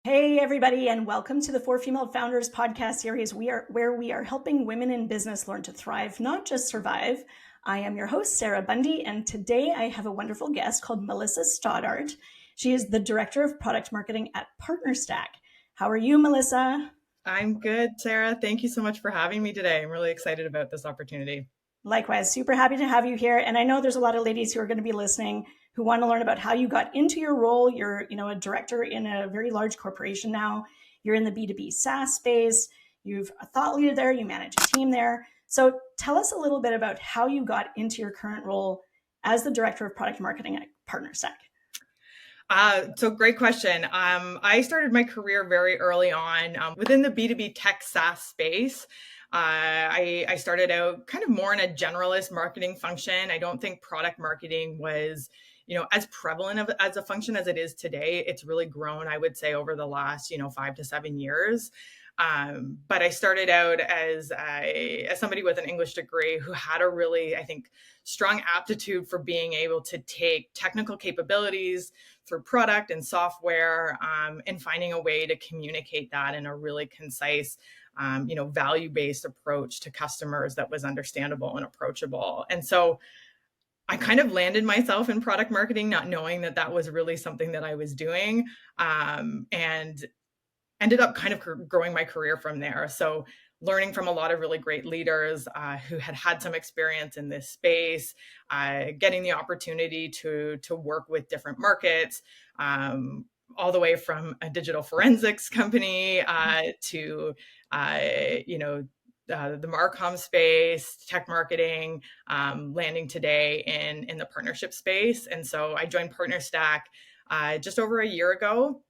Hey, everybody, and welcome to the For Female Founders podcast series, where we are helping women in business learn to thrive, not just survive. I am your host, Sarah Bundy, and today I have a wonderful guest called Melissa Stoddart. She is the Director of Product Marketing at PartnerStack. How are you, Melissa? I'm good, Sarah. Thank you so much for having me today. I'm really excited about this opportunity. Likewise, super happy to have you here. And I know there's a lot of ladies who are going to be listening who want to learn about how you got into your role. You're, a director in a very large corporation now. You're in the B2B SaaS space. You've a thought leader there. You manage a team there. So tell us a little bit about how you got into your current role as the director of product marketing at PartnerStack. So great question. I started my career very early on within the B2B tech SaaS space. I started out kind of more in a generalist marketing function. I don't think product marketing was, as prevalent as a function as it is today. It's really grown, I would say, over the last, 5 to 7 years. But I started out as somebody with an English degree who had a really, I think, strong aptitude for being able to take technical capabilities through product and software and finding a way to communicate that in a really concise, value-based approach to customers that was understandable and approachable. And so I kind of landed myself in product marketing, not knowing that that was really something that I was doing. And ended up kind of growing my career from there. So learning from a lot of really great leaders who had some experience in this space, getting the opportunity to work with different markets, all the way from a digital forensics company to, the Marcom space, tech marketing, landing today in the partnership space. And so I joined PartnerStack just over a year ago.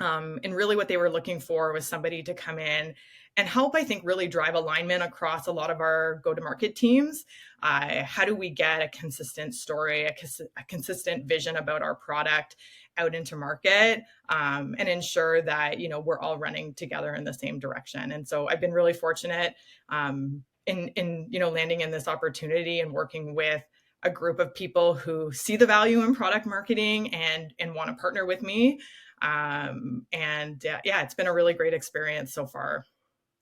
And really what they were looking for was somebody to come in and help, I think, really drive alignment across a lot of our go-to-market teams. How do we get a consistent story, a consistent vision about our product out into market and ensure that, we're all running together in the same direction. And so I've been really fortunate in landing in this opportunity and working with a group of people who see the value in product marketing and want to partner with me. It's been a really great experience so far.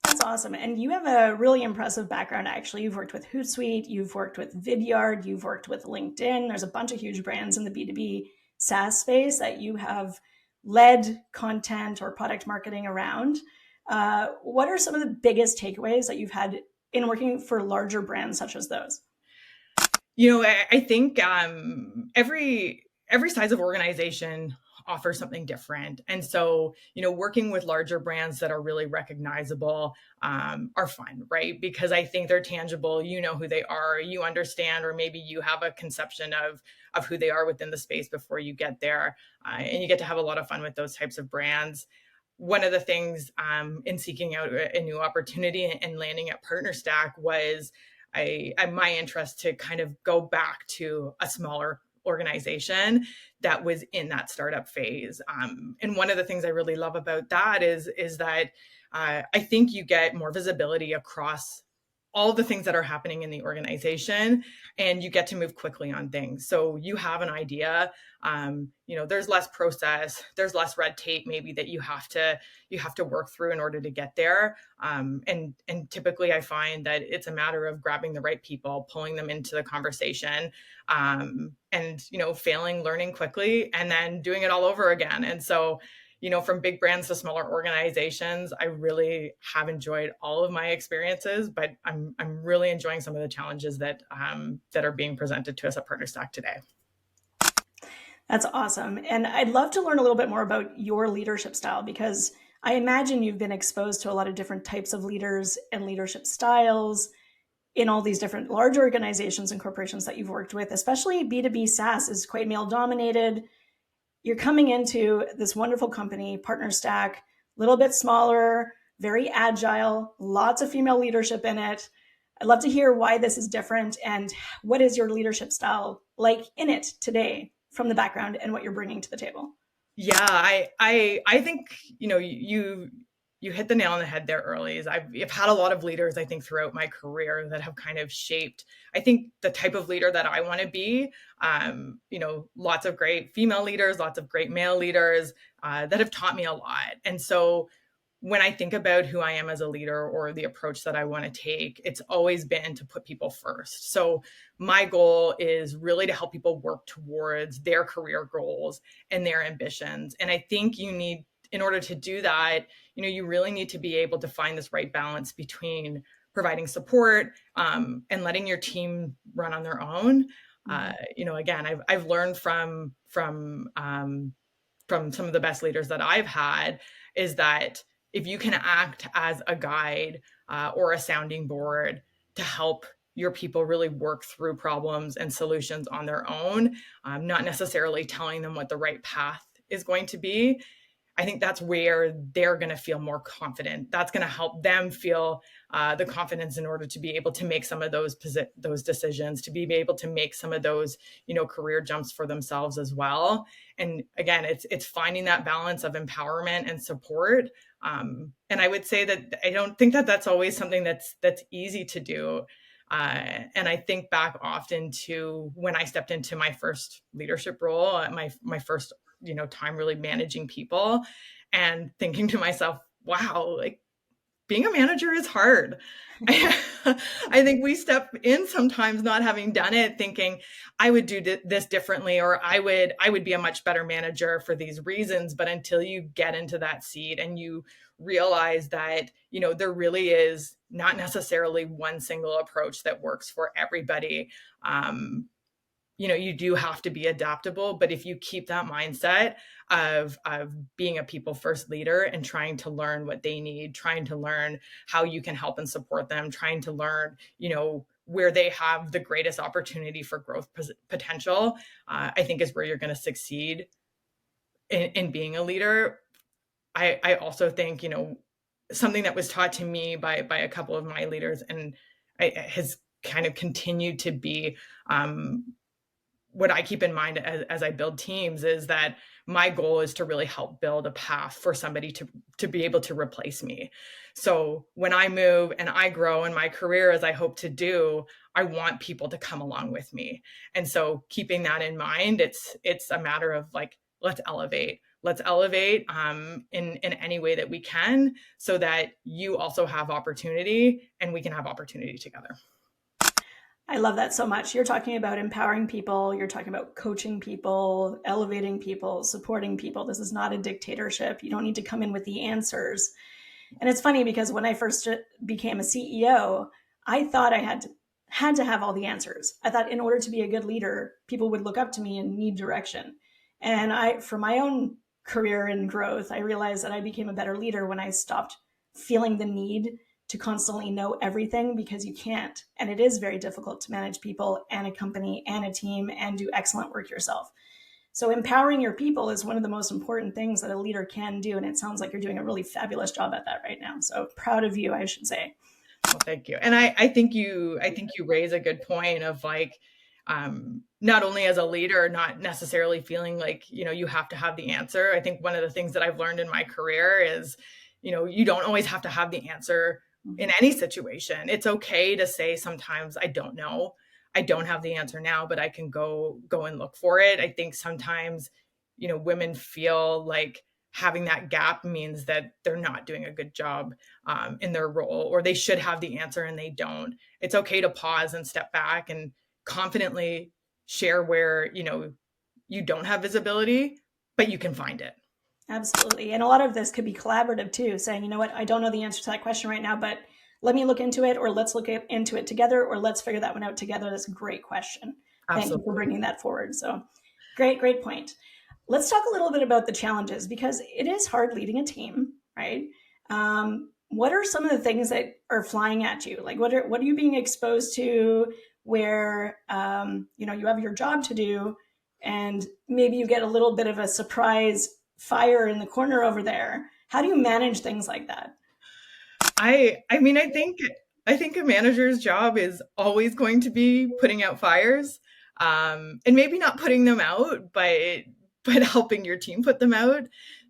That's awesome. And you have a really impressive background, actually. You've worked with Hootsuite, you've worked with Vidyard, you've worked with LinkedIn. There's a bunch of huge brands in the B2B SaaS space that you have led content or product marketing around. What are some of the biggest takeaways that you've had in working for larger brands such as those? I think every size of organization offers something different. And so, working with larger brands that are really recognizable are fun, right? Because I think they're tangible. You know who they are, you understand, or maybe you have a conception of who they are within the space before you get there. And you get to have a lot of fun with those types of brands. One of the things in seeking out a new opportunity and landing at PartnerStack was my interest to kind of go back to a smaller organization that was in that startup phase. And one of the things I really love about that is that I think you get more visibility across all the things that are happening in the organization, and you get to move quickly on things. So you have an idea, there's less process, there's less red tape maybe that you have to work through in order to get there. And typically I find that it's a matter of grabbing the right people, pulling them into the conversation, and failing, learning quickly, and then doing it all over again. And so from big brands to smaller organizations, I really have enjoyed all of my experiences, but I'm really enjoying some of the challenges that are being presented to us at PartnerStack today. That's awesome. And I'd love to learn a little bit more about your leadership style, because I imagine you've been exposed to a lot of different types of leaders and leadership styles in all these different large organizations and corporations that you've worked with. Especially B2B SaaS is quite male dominated. You're coming into this wonderful company, PartnerStack, a little bit smaller, very agile, lots of female leadership in it. I'd love to hear why this is different and what is your leadership style like in it today from the background and what you're bringing to the table. Yeah, I think, you hit the nail on the head there early. I've had a lot of leaders, I think, throughout my career that have kind of shaped, I think, the type of leader that I want to be. Lots of great female leaders, lots of great male leaders that have taught me a lot. And so when I think about who I am as a leader or the approach that I want to take, it's always been to put people first. So my goal is really to help people work towards their career goals and their ambitions. And I think in order to do that, you really need to be able to find this right balance between providing support and letting your team run on their own. Again, I've learned from some of the best leaders that I've had is that if you can act as a guide or a sounding board to help your people really work through problems and solutions on their own, not necessarily telling them what the right path is going to be, I think that's where they're going to feel more confident. That's going to help them feel the confidence in order to be able to make some of those decisions, to be able to make some of those, career jumps for themselves as well. And again, it's finding that balance of empowerment and support. And I would say that I don't think that that's always something that's easy to do. And I think back often to when I stepped into my first leadership role, my first time really managing people, and thinking to myself, wow, like being a manager is hard. I think we step in sometimes not having done it, thinking I would do this differently, or I would be a much better manager for these reasons. But until you get into that seat and you realize that, there really is not necessarily one single approach that works for everybody. You do have to be adaptable, but if you keep that mindset of being a people first leader and trying to learn what they need, trying to learn how you can help and support them, trying to learn, where they have the greatest opportunity for growth potential, I think is where you're going to succeed in being a leader. I also think, something that was taught to me by a couple of my leaders and has kind of continued to be, what I keep in mind as I build teams is that my goal is to really help build a path for somebody to be able to replace me. So when I move and I grow in my career, as I hope to do, I want people to come along with me. And so keeping that in mind, it's a matter of like, let's elevate in any way that we can, so that you also have opportunity and we can have opportunity together. I love that so much. You're talking about empowering people, you're talking about coaching people, elevating people, supporting people. This is not a dictatorship. You don't need to come in with the answers. And it's funny because when I first became a CEO, I thought I had to have all the answers. I thought in order to be a good leader, people would look up to me and need direction. And for my own career and growth, I realized that I became a better leader when I stopped feeling the need to constantly know everything, because you can't. And it is very difficult to manage people and a company and a team and do excellent work yourself. So empowering your people is one of the most important things that a leader can do. And it sounds like you're doing a really fabulous job at that right now. So proud of you, I should say. Well, thank you. And I think you raise a good point of like, not only as a leader, not necessarily feeling like, you have to have the answer. I think one of the things that I've learned in my career is, you don't always have to have the answer in any situation. It's okay to say sometimes, I don't know. I don't have the answer now, but I can go and look for it. I think sometimes, women feel like having that gap means that they're not doing a good job in their role, or they should have the answer and they don't. It's okay to pause and step back and confidently share where, you don't have visibility, but you can find it. Absolutely. And a lot of this could be collaborative too, saying, you know what, I don't know the answer to that question right now, but let me look into it, or let's look into it together, or let's figure that one out together. That's a great question. Absolutely. Thank you for bringing that forward. So great point. Let's talk a little bit about the challenges, because it is hard leading a team, right? What are some of the things that are flying at you? Like what are you being exposed to where, you have your job to do and maybe you get a little bit of a surprise fire in the corner over there? How do you manage things like that? I think a manager's job is always going to be putting out fires, and maybe not putting them out, but helping your team put them out.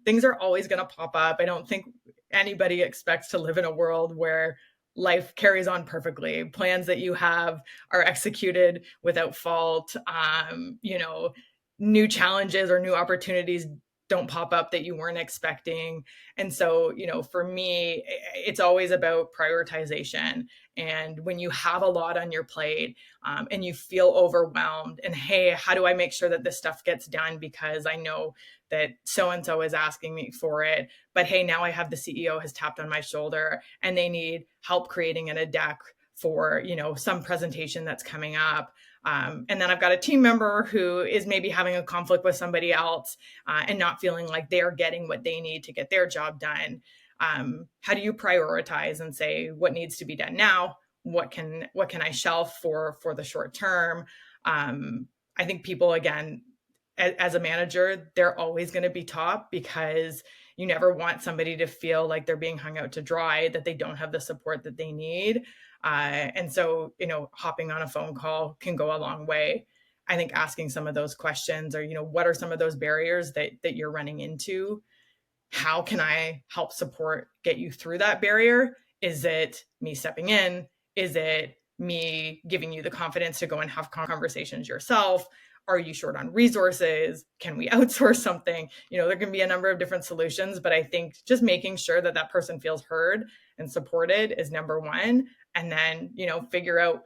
Things are always going to pop up. I don't think anybody expects to live in a world where life carries on perfectly. Plans that you have are executed without fault. New challenges or new opportunities don't pop up that you weren't expecting. And so, for me, it's always about prioritization. And when you have a lot on your plate, and you feel overwhelmed, and hey, how do I make sure that this stuff gets done? Because I know that so-and-so is asking me for it, but hey, now I have the CEO has tapped on my shoulder and they need help creating a deck for, some presentation that's coming up. And then I've got a team member who is maybe having a conflict with somebody else, and not feeling like they're getting what they need to get their job done. How do you prioritize and say what needs to be done now? What can I shelf for the short term? I think people, again, as a manager, they're always going to be top, because you never want somebody to feel like they're being hung out to dry, that they don't have the support that they need. And so, hopping on a phone call can go a long way. I think asking some of those questions, or, what are some of those barriers that you're running into? How can I help support get you through that barrier? Is it me stepping in? Is it me giving you the confidence to go and have conversations yourself? Are you short on resources? Can we outsource something? There can be a number of different solutions, but I think just making sure that that person feels heard and supported is number one. And then, figure out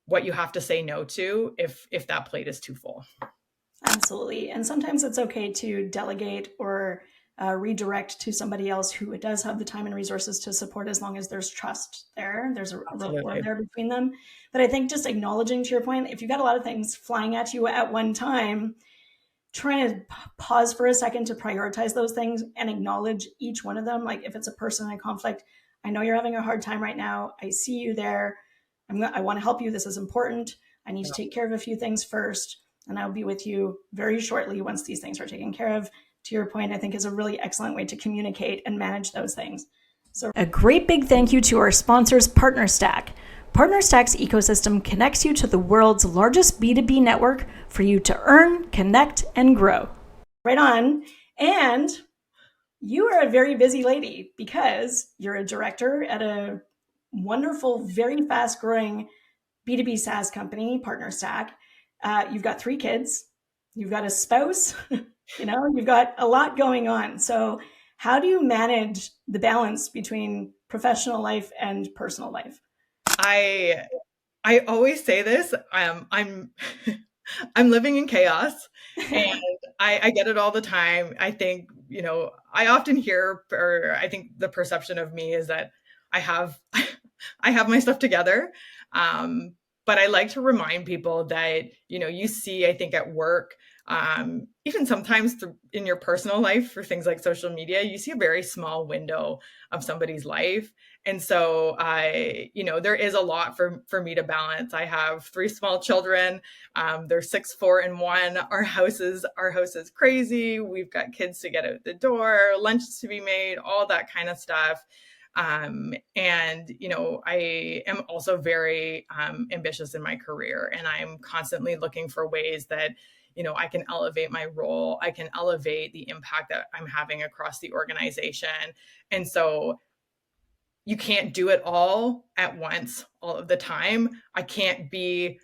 what you have to say no to if that plate is too full. Absolutely. And sometimes it's okay to delegate or redirect to somebody else who does have the time and resources to support, as long as there's trust there. There's a rapport there between them. But I think just acknowledging, to your point, if you've got a lot of things flying at you at one time, trying to pause for a second to prioritize those things and acknowledge each one of them. Like if it's a person in conflict, I know you're having a hard time right now. I see you there. I want to help you. This is important. I need to take care of a few things first, and I'll be with you very shortly once these things are taken care of. To your point, I think is a really excellent way to communicate and manage those things. So a great big thank you to our sponsors, PartnerStack. PartnerStack's ecosystem connects you to the world's largest B2B network for you to earn, connect, and grow. Right on. And you are a very busy lady, because you're a director at a wonderful, very fast-growing B2B SaaS company, PartnerStack. You've got 3 kids. You've got a spouse. You've got a lot going on. So how do you manage the balance between professional life and personal life? I always say this. I'm I'm living in chaos, and I get it all the time. I think, I often hear, or I think the perception of me is that I have I have my stuff together. But I like to remind people that, you see, I think at work, even sometimes in your personal life, for things like social media, you see a very small window of somebody's life. And so there is a lot for me to balance. I have 3 small children. They're 6, 4, and 1. Our house is crazy. We've got kids to get out the door, lunches to be made, all that kind of stuff. And, I am also very ambitious in my career, and I'm constantly looking for ways that, I can elevate my role. I can elevate the impact that I'm having across the organization. And so you can't do it all at once, all of the time. I can't be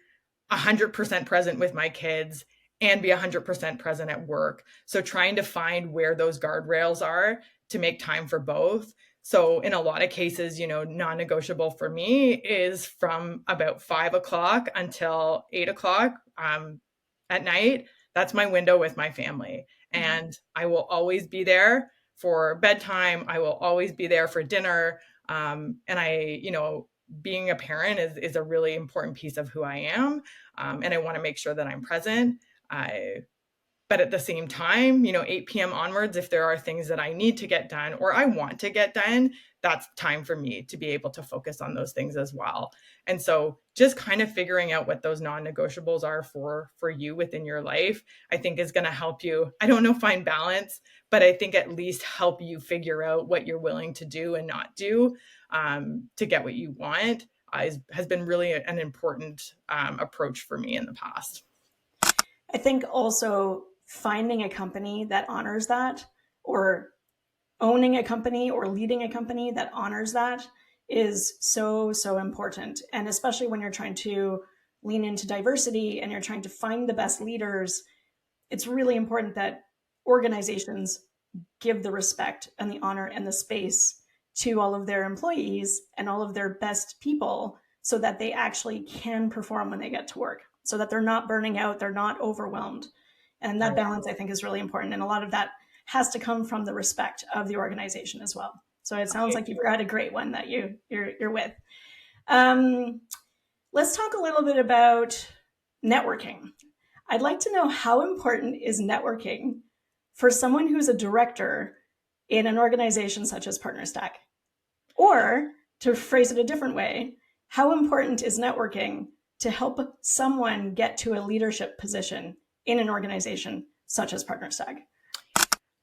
100% present with my kids and be 100% present at work. So trying to find where those guardrails are to make time for both. So in a lot of cases, non-negotiable for me is from about 5 o'clock until 8 o'clock at night. That's my window with my family. And I will always be there for bedtime. I will always be there for dinner. And being a parent is a really important piece of who I am. And I want to make sure that I'm present. But at the same time, 8 p.m. onwards, if there are things that I need to get done or I want to get done, that's time for me to be able to focus on those things as well. And so just kind of figuring out what those non-negotiables are for you within your life, I think is going to help you, I don't know, find balance, but I think at least help you figure out what you're willing to do and not do to get what you want has been really an important approach for me in the past. I think also finding a company that honors that, or owning a company or leading a company that honors that is so, so important. And especially when you're trying to lean into diversity and you're trying to find the best leaders, it's really important that organizations give the respect and the honor and the space to all of their employees and all of their best people so that they actually can perform when they get to work, so that they're not burning out, they're not overwhelmed. And that balance, I think, is really important. And a lot of that has to come from the respect of the organization as well. So it sounds like you've got a great one that you're with. Um, let's talk a little bit about networking. I'd like to know, how important is networking for someone who's a director in an organization such as PartnerStack? Or to phrase it a different way, how important is networking to help someone get to a leadership position in an organization such as PartnerStack?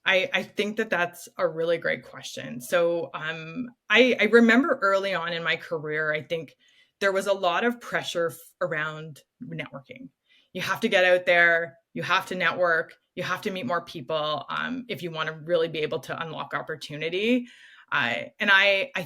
I think that that's a really great question. So I remember early on in my career, I think there was a lot of pressure around networking. You have to get out there, you have to network, you have to meet more people if you want to really be able to unlock opportunity. I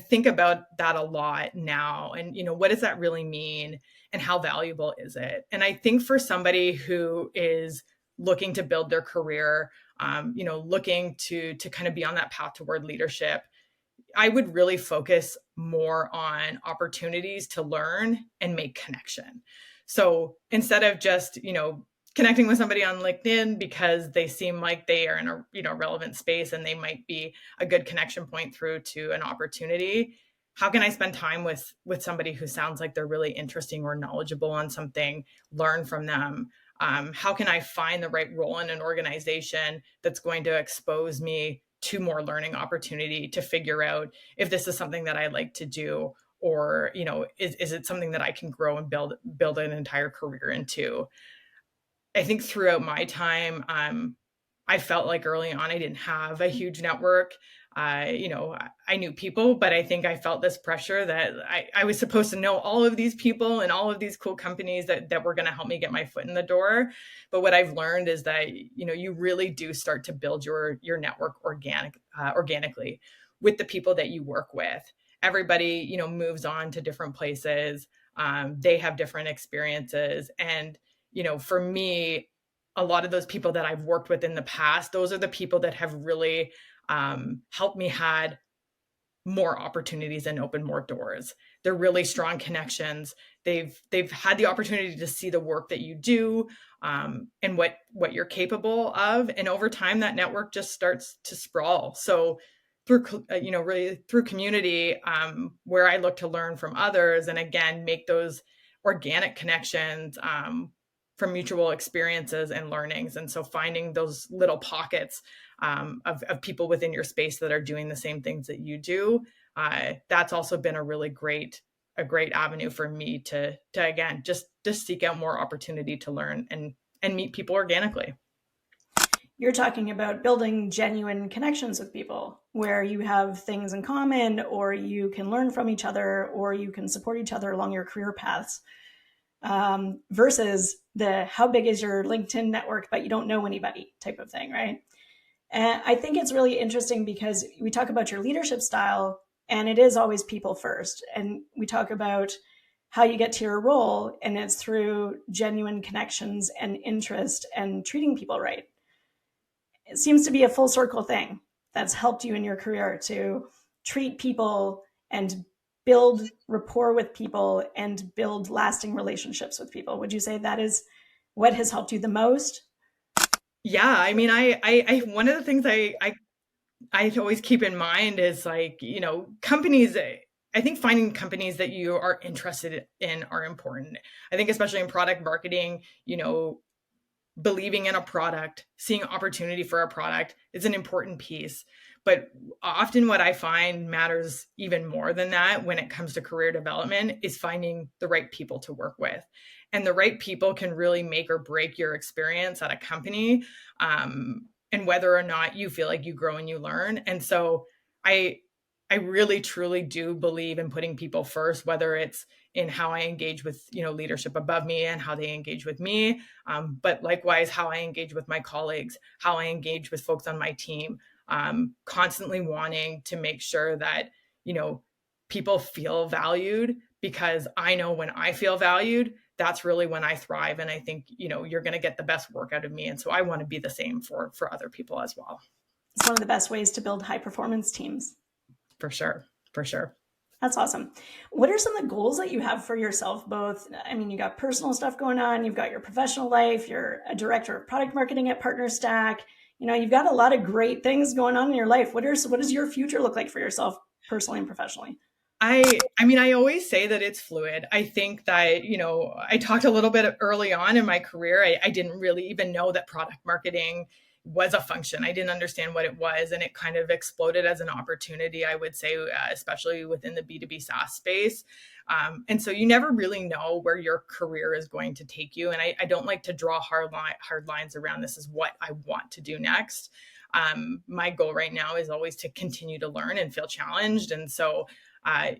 think about that a lot now. And, what does that really mean? And how valuable is it? And I think for somebody who is looking to build their career, looking to kind of be on that path toward leadership, I would really focus more on opportunities to learn and make connection. So instead of just, connecting with somebody on LinkedIn because they seem like they are in a relevant space and they might be a good connection point through to an opportunity, how can I spend time with somebody who sounds like they're really interesting or knowledgeable on something, learn from them? How can I find the right role in an organization that's going to expose me to more learning opportunity to figure out if this is something that I like to do, or, is it something that I can grow and build an entire career into? I think throughout my time, I felt like early on I didn't have a huge network. I knew people, but I think I felt this pressure that I was supposed to know all of these people and all of these cool companies that were going to help me get my foot in the door. But what I've learned is that, you really do start to build your network organically with the people that you work with. Everybody, moves on to different places. They have different experiences. And, for me, a lot of those people that I've worked with in the past, those are the people that have really helped me had more opportunities and open more doors. They're really strong connections. They've had the opportunity to see the work that you do, and what you're capable of. And over time, that network just starts to sprawl. So through, really through community, where I look to learn from others and again, make those organic connections, from mutual experiences and learnings. And so finding those little pockets of people within your space that are doing the same things that you do, that's also been a really great avenue for me to again, just seek out more opportunity to learn and meet people organically. You're talking about building genuine connections with people where you have things in common, or you can learn from each other, or you can support each other along your career paths. Versus the how big is your LinkedIn network, but you don't know anybody type of thing, right? And I think it's really interesting because we talk about your leadership style, and it is always people first. And we talk about how you get to your role, and it's through genuine connections and interest and treating people right. It seems to be a full circle thing that's helped you in your career to treat people and build rapport with people and build lasting relationships with people. Would you say that is what has helped you the most? Yeah, I mean, I one of the things I always keep in mind is like, companies. I think finding companies that you are interested in are important. I think especially in product marketing, believing in a product, seeing opportunity for a product is an important piece. But often what I find matters even more than that when it comes to career development is finding the right people to work with. And the right people can really make or break your experience at a company, and whether or not you feel like you grow and you learn. And so I I really truly do believe in putting people first, whether it's in how I engage with, leadership above me and how they engage with me. But likewise, how I engage with my colleagues, how I engage with folks on my team. constantly wanting to make sure that, people feel valued, because I know when I feel valued, that's really when I thrive. And I think, you're going to get the best work out of me. And so I want to be the same for other people as well. It's one of the best ways to build high performance teams. For sure. For sure. That's awesome. What are some of the goals that you have for yourself? Both, I mean, you got personal stuff going on, you've got your professional life, you're a director of product marketing at Partner Stack. You've got a lot of great things going on in your life. What does your future look like for yourself personally and professionally? I always say that it's fluid. I think that, I talked a little bit early on in my career. I didn't really even know that product marketing was a function. I didn't understand what it was, and it kind of exploded as an opportunity, I would say, especially within the B2B SaaS space. And so you never really know where your career is going to take you. And I don't like to draw hard lines around this is what I want to do next. My goal right now is always to continue to learn and feel challenged. And so I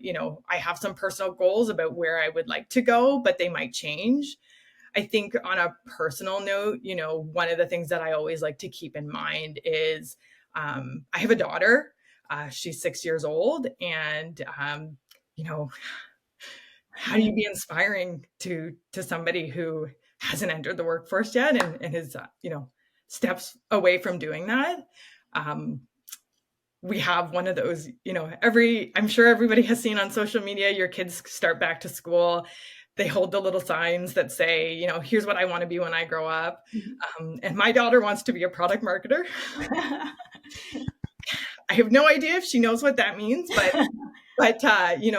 have some personal goals about where I would like to go, but they might change. I think on a personal note, one of the things that I always like to keep in mind is I have a daughter. She's 6 years old. And, how do you be inspiring to somebody who hasn't entered the workforce yet and is, steps away from doing that? We have one of those, I'm sure everybody has seen on social media, your kids start back to school. They hold the little signs that say, here's what I want to be when I grow up. And my daughter wants to be a product marketer. I have no idea if she knows what that means, but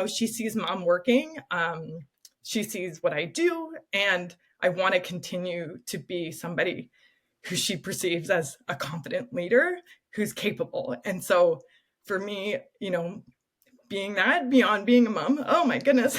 she sees mom working. She sees what I do, and I want to continue to be somebody who she perceives as a confident leader who's capable. And so for me, being that beyond being a mom, oh my goodness.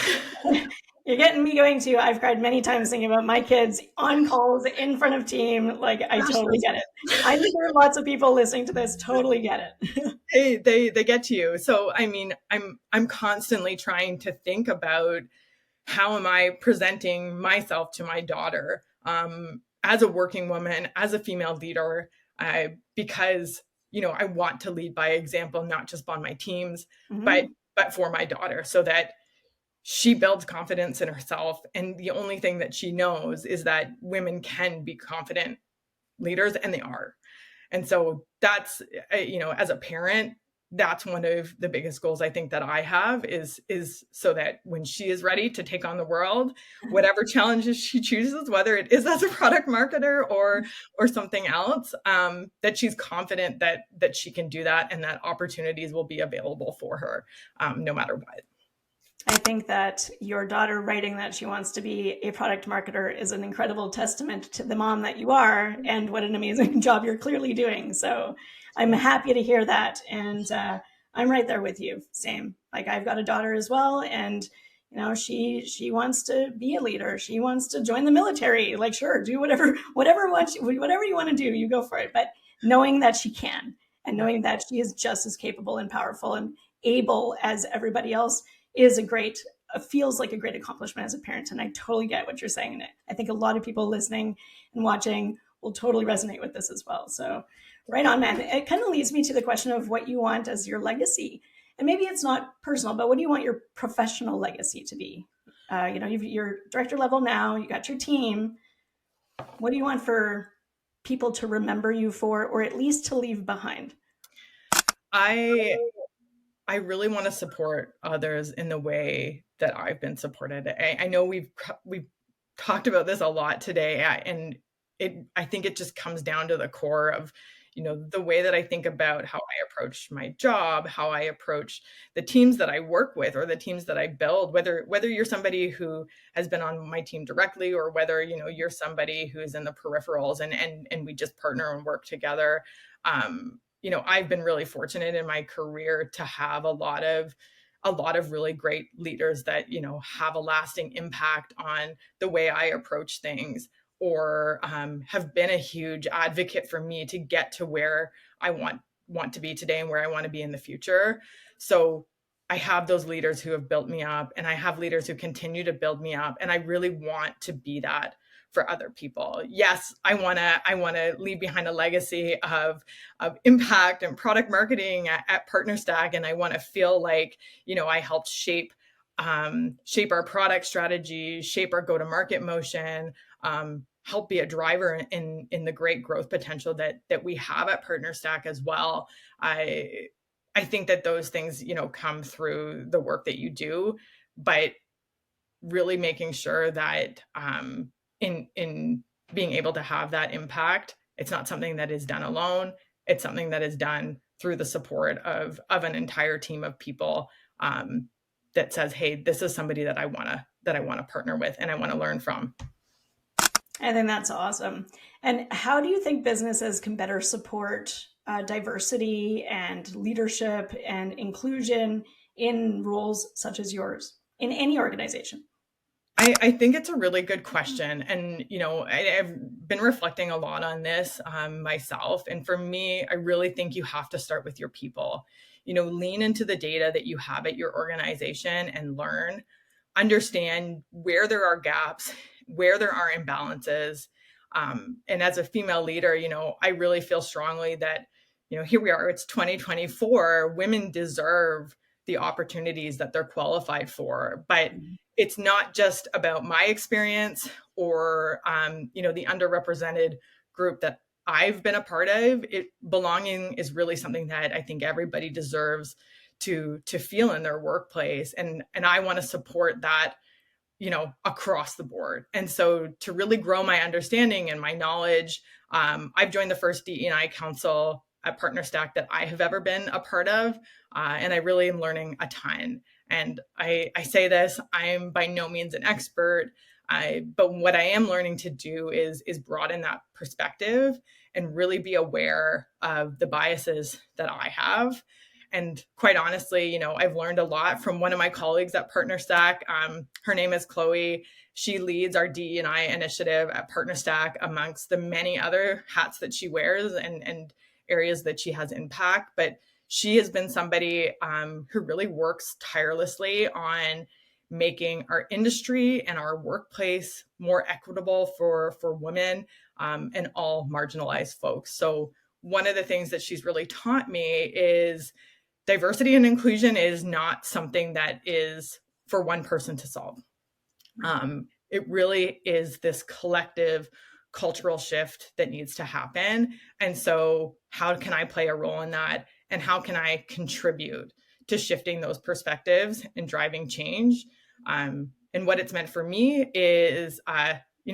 You're getting me going too. I've cried many times thinking about my kids on calls in front of team. Like, I totally get it. I think there are lots of people listening to this totally get it. Hey, they get to you. So, I mean, I'm constantly trying to think about how am I presenting myself to my daughter as a working woman, as a female leader, because, I want to lead by example, not just on my teams, but for my daughter, so that she builds confidence in herself. And the only thing that she knows is that women can be confident leaders, and they are. And so that's, as a parent, that's one of the biggest goals I think that I have is so that when she is ready to take on the world, whatever challenges she chooses, whether it is as a product marketer or something else, that she's confident that she can do that, and that opportunities will be available for her no matter what. I think that your daughter writing that she wants to be a product marketer is an incredible testament to the mom that you are, and what an amazing job you're clearly doing. So I'm happy to hear that. And I'm right there with you. Same. Like, I've got a daughter as well. And, she wants to be a leader. She wants to join the military. Like, sure, do whatever you want to do, you go for it. But knowing that she can, and knowing that she is just as capable and powerful and able as everybody else feels like a great accomplishment as a parent. And I totally get what you're saying. And I think a lot of people listening and watching will totally resonate with this as well. So right on, man. It kind of leads me to the question of what you want as your legacy. And maybe it's not personal, but what do you want your professional legacy to be? You're director level now, you got your team. What do you want for people to remember you for, or at least to leave behind? I really want to support others in the way that I've been supported. I know we've talked about this a lot today, and I think it just comes down to the core of, the way that I think about how I approach my job, how I approach the teams that I work with or the teams that I build, whether you're somebody who has been on my team directly, or whether, you're somebody who is in the peripherals and we just partner and work together. I've been really fortunate in my career to have a lot of really great leaders that, have a lasting impact on the way I approach things, or have been a huge advocate for me to get to where I want to be today and where I want to be in the future. So I have those leaders who have built me up, and I have leaders who continue to build me up. And I really want to be that for other people. Yes, I want to leave behind a legacy of impact and product marketing at PartnerStack, and I want to feel like, I helped shape our product strategy, shape our go-to-market motion, help be a driver in the great growth potential that we have at PartnerStack as well. I think that those things, come through the work that you do, but really making sure that in being able to have that impact, it's not something that is done alone. It's something that is done through the support of an entire team of people, that says, hey, this is somebody that I want to partner with and I want to learn from. I think that's awesome. And how do you think businesses can better support diversity and leadership and inclusion in roles such as yours in any organization? I think it's a really good question. And, I've been reflecting a lot on this myself. And for me, I really think you have to start with your people. Lean into the data that you have at your organization and learn, understand where there are gaps, where there are imbalances. And as a female leader, I really feel strongly that, here we are, it's 2024, women deserve the opportunities that they're qualified for. But it's not just about my experience or, the underrepresented group that I've been a part of. Belonging is really something that I think everybody deserves to feel in their workplace. And I want to support that, across the board. And so to really grow my understanding and my knowledge, I've joined the first DE&I council at PartnerStack that I have ever been a part of. And I really am learning a ton. And I say this, I'm by no means an expert, but what I am learning to do is broaden that perspective and really be aware of the biases that I have. And quite honestly, I've learned a lot from one of my colleagues at PartnerStack. Her name is Chloe. She leads our DE&I initiative at PartnerStack amongst the many other hats that she wears and areas that she has impact. But she has been somebody who really works tirelessly on making our industry and our workplace more equitable for women and all marginalized folks. So one of the things that she's really taught me is diversity and inclusion is not something that is for one person to solve. It really is this collective cultural shift that needs to happen. And so how can I play a role in that? And how can I contribute to shifting those perspectives and driving change? And what it's meant for me is,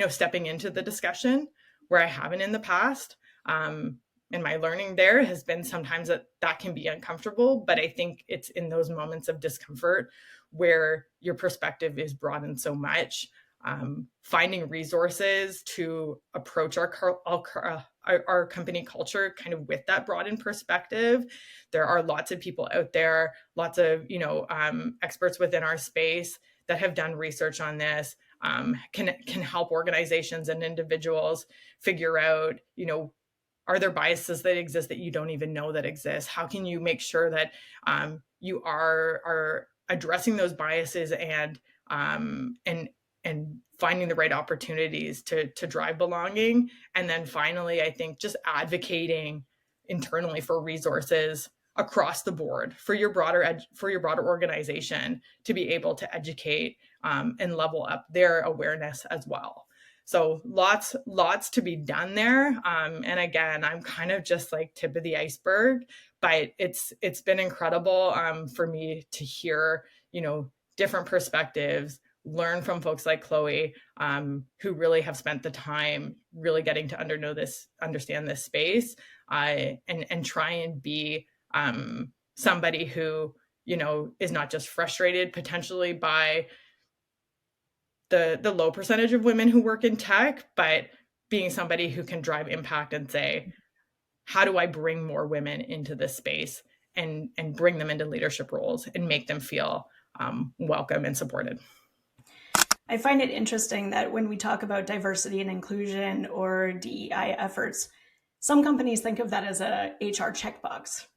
stepping into the discussion where I haven't in the past. And my learning there has been sometimes that can be uncomfortable, but I think it's in those moments of discomfort where your perspective is broadened so much. Finding resources to approach our company culture kind of with that broadened perspective. There are lots of people out there, lots of experts within our space that have done research on this, can help organizations and individuals figure out, are there biases that exist that you don't even know that exist? How can you make sure that you are addressing those biases and finding the right opportunities to drive belonging? And then finally, I think just advocating internally for resources across the board for your broader organization to be able to educate and level up their awareness as well. So lots to be done there. And again, I'm kind of just like tip of the iceberg, but it's been incredible for me to hear, different perspectives, learn from folks like Chloe, who really have spent the time really getting to understand this space, and try and be somebody who, is not just frustrated potentially by the low percentage of women who work in tech, but being somebody who can drive impact and say, how do I bring more women into this space and bring them into leadership roles and make them feel welcome and supported? I find it interesting that when we talk about diversity and inclusion or DEI efforts, some companies think of that as a HR checkbox.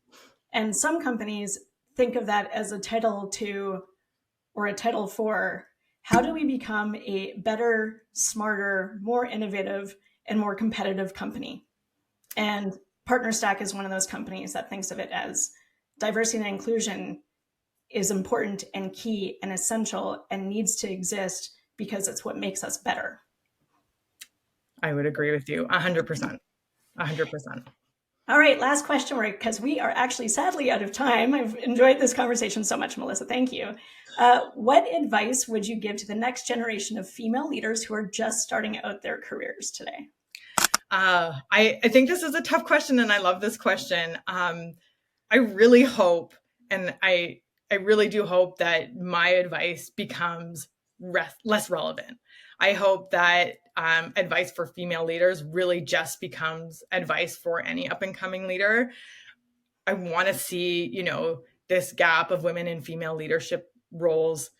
And some companies think of that as a title to or a title for how do we become a better, smarter, more innovative, and more competitive company? And PartnerStack is one of those companies that thinks of it as diversity and inclusion is important and key and essential and needs to exist because it's what makes us better. I would agree with you 100%. 100%. All right, last question, because we are actually sadly out of time. I've enjoyed this conversation so much, Melissa. Thank you. What advice would you give to the next generation of female leaders who are just starting out their careers today? I think this is a tough question, and I love this question. I really hope, and I really do hope that my advice becomes less relevant. I hope that advice for female leaders really just becomes advice for any up and coming leader. I want to see, this gap of women in female leadership roles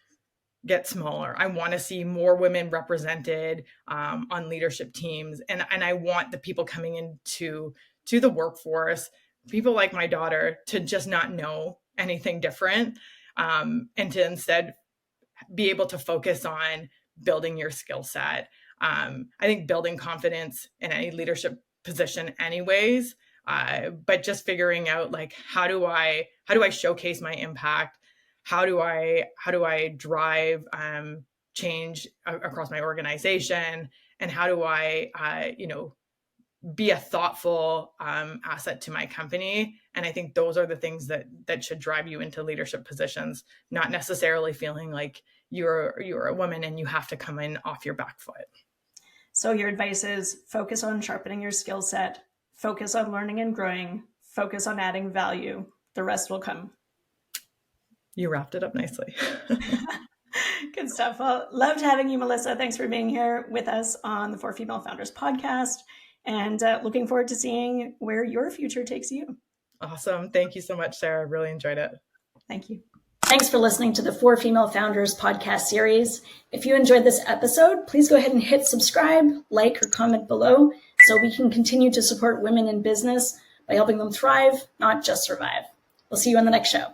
get smaller. I want to see more women represented on leadership teams. And I want the people coming into the workforce, people like my daughter, to just not know anything different, and to instead be able to focus on building your skill set. I think building confidence in any leadership position anyways, but just figuring out like, how do I showcase my impact? How do I drive change across my organization? And how do I, be a thoughtful asset to my company? And I think those are the things that should drive you into leadership positions, not necessarily feeling like you're a woman and you have to come in off your back foot. So your advice is focus on sharpening your skill set, focus on learning and growing, focus on adding value. The rest will come. You wrapped it up nicely. Good stuff. Well, loved having you, Melissa. Thanks for being here with us on the For Female Founders podcast, and looking forward to seeing where your future takes you. Awesome. Thank you so much, Sarah. I really enjoyed it. Thank you. Thanks for listening to the For Female Founders podcast series. If you enjoyed this episode, please go ahead and hit subscribe, like, or comment below so we can continue to support women in business by helping them thrive, not just survive. We'll see you on the next show.